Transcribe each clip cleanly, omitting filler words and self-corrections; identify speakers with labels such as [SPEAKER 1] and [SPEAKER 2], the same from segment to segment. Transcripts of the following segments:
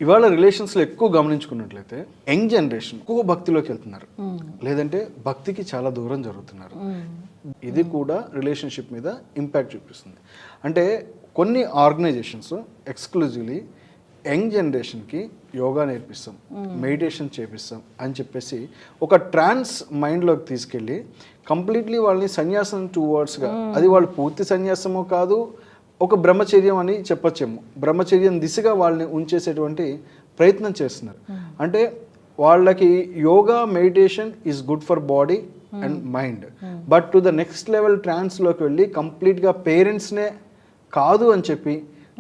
[SPEAKER 1] ఇవాళ రిలేషన్స్లో ఎక్కువ గమనించుకున్నట్లయితే young generation ఎక్కువ భక్తిలోకి వెళ్తున్నారు, లేదంటే భక్తికి చాలా దూరం జరుగుతున్నారు. ఇది కూడా రిలేషన్షిప్ మీద ఇంపాక్ట్ చూపిస్తుంది. అంటే కొన్ని ఆర్గనైజేషన్స్ ఎక్స్క్లూజివ్లీ యంగ్ జనరేషన్కి యోగా నేర్పిస్తాం, మెడిటేషన్ చేపిస్తాం అని చెప్పేసి ఒక ట్రాన్స్ మైండ్లోకి తీసుకెళ్ళి కంప్లీట్లీ వాళ్ళని సన్యాసం టువర్డ్స్గా, అది వాళ్ళు పూర్తి సన్యాసమో కాదు, ఒక బ్రహ్మచర్యం అని చెప్పచ్చేమో, బ్రహ్మచర్యం దిశగా వాళ్ళని ఉంచేసేటువంటి ప్రయత్నం చేస్తున్నారు. అంటే వాళ్ళకి yoga meditation is good for body and mind, but to the next level ట్రాన్స్లోకి వెళ్ళి కంప్లీట్గా పేరెంట్స్నే కాదు అని చెప్పి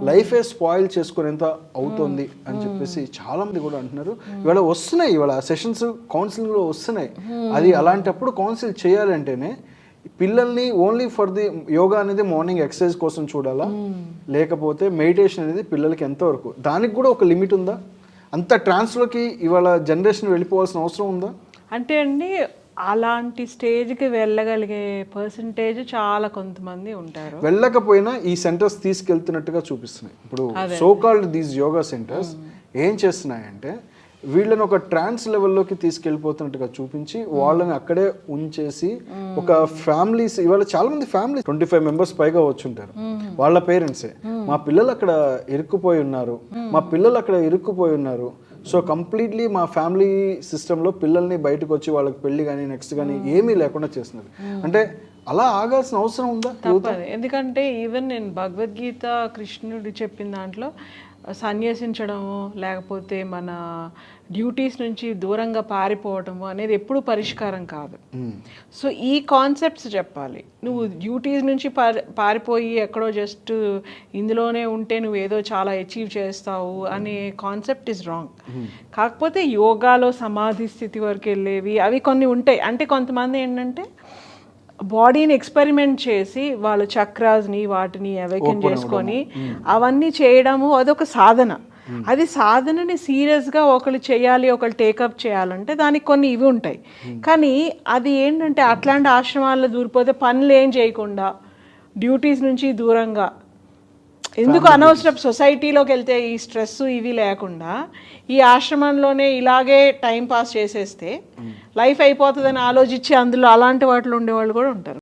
[SPEAKER 1] లైఫే స్పాయిల్ చేసుకునేంత అవుతుంది అని చెప్పేసి చాలామంది కూడా అంటున్నారు. ఇవాళ వస్తున్నాయి, ఇవాళ సెషన్స్ కౌన్సిలింగ్లో వస్తున్నాయి. అది అలాంటప్పుడు కౌన్సిల్ చేయాలంటేనే పిల్లల్ని ఓన్లీ ఫర్ ది యోగా అనేది మార్నింగ్ ఎక్సర్సైజ్ కోసం చూడాలా, లేకపోతే మెడిటేషన్ అనేది పిల్లలకి ఎంతవరకు, దానికి కూడా ఒక లిమిట్ ఉందా? అంత ట్రాన్స్లోకి ఇవాళ జనరేషన్ వెళ్ళిపోవాల్సిన అవసరం ఉందా?
[SPEAKER 2] అంటే అండి, అలాంటి స్టేజ్కి వెళ్ళగలిగే పర్సంటేజ్ చాలా కొంతమంది ఉంటారు.
[SPEAKER 1] వెళ్ళకపోయినా ఈ సెంటర్స్ తీసుకెళ్తున్నట్టుగా చూపిస్తున్నాయి. ఇప్పుడు so called these yoga centres ఏం చేస్తున్నాయంటే వీళ్ళని ఒక ట్రాన్స్ లెవెల్లోకి తీసుకెళ్ళిపోతున్నట్టుగా చూపించి వాళ్ళని అక్కడే ఉంచేసి ఒక ఫ్యామిలీస్, ఇవాళ చాలా మంది ఫ్యామిలీ 25 మెంబర్స్ పైగా వచ్చుంటారు, వాళ్ళ పేరెంట్సే మా పిల్లలు అక్కడ ఇరుక్కుపోయి ఉన్నారు, సో కంప్లీట్లీ మా ఫ్యామిలీ సిస్టంలో పిల్లల్ని బయటకు వచ్చి వాళ్ళకి పెళ్లి కానీ నెక్స్ట్ కానీ ఏమీ లేకుండా చేస్తున్నారు. అంటే అలా ఆగాల్సిన అవసరం ఉందా?
[SPEAKER 2] ఎందుకంటే ఈవెన్ నేను భగవద్గీత కృష్ణుడు చెప్పిన దాంట్లో సన్యసించడము, లేకపోతే మన డ్యూటీస్ నుంచి దూరంగా పారిపోవటము అనేది ఎప్పుడు పరిష్కారం కాదు. సో ఈ కాన్సెప్ట్స్ చెప్పాలి. నువ్వు డ్యూటీస్ నుంచి పారిపోయి ఎక్కడో జస్ట్ ఇందులోనే ఉంటే నువ్వు ఏదో చాలా అచీవ్ చేస్తావు అనే కాన్సెప్ట్ ఇస్ రాంగ్. కాకపోతే యోగాలో సమాధి స్థితి వరకు వెళ్ళేవి అవి కొన్ని ఉంటాయి. అంటే కొంతమంది ఏంటంటే బాడీని ఎక్స్పెరిమెంట్ చేసి వాళ్ళు చక్రాస్ని వాటిని అవేకెన్ చేసుకొని అవన్నీ చేయడము అదొక సాధన. అది సాధనని సీరియస్గా ఒకళ్ళు చేయాలి, ఒకళ్ళు టేకప్ చేయాలంటే దానికి కొన్ని ఇవి ఉంటాయి. కానీ అది ఏంటంటే అట్లాంటి ఆశ్రమాల్లో దూరిపోతే పనులు ఏం చేయకుండా డ్యూటీస్ నుంచి దూరంగా ఎందుకు అనవసరం సొసైటీలోకి వెళ్తే ఈ స్ట్రెస్ ఇవి లేకుండా ఈ ఆశ్రమంలోనే ఇలాగే టైం పాస్ చేసేస్తే లైఫ్ అయిపోతుందని ఆలోచించి అందులో అలాంటి వాటిలో ఉండేవాళ్ళు కూడా ఉంటారు.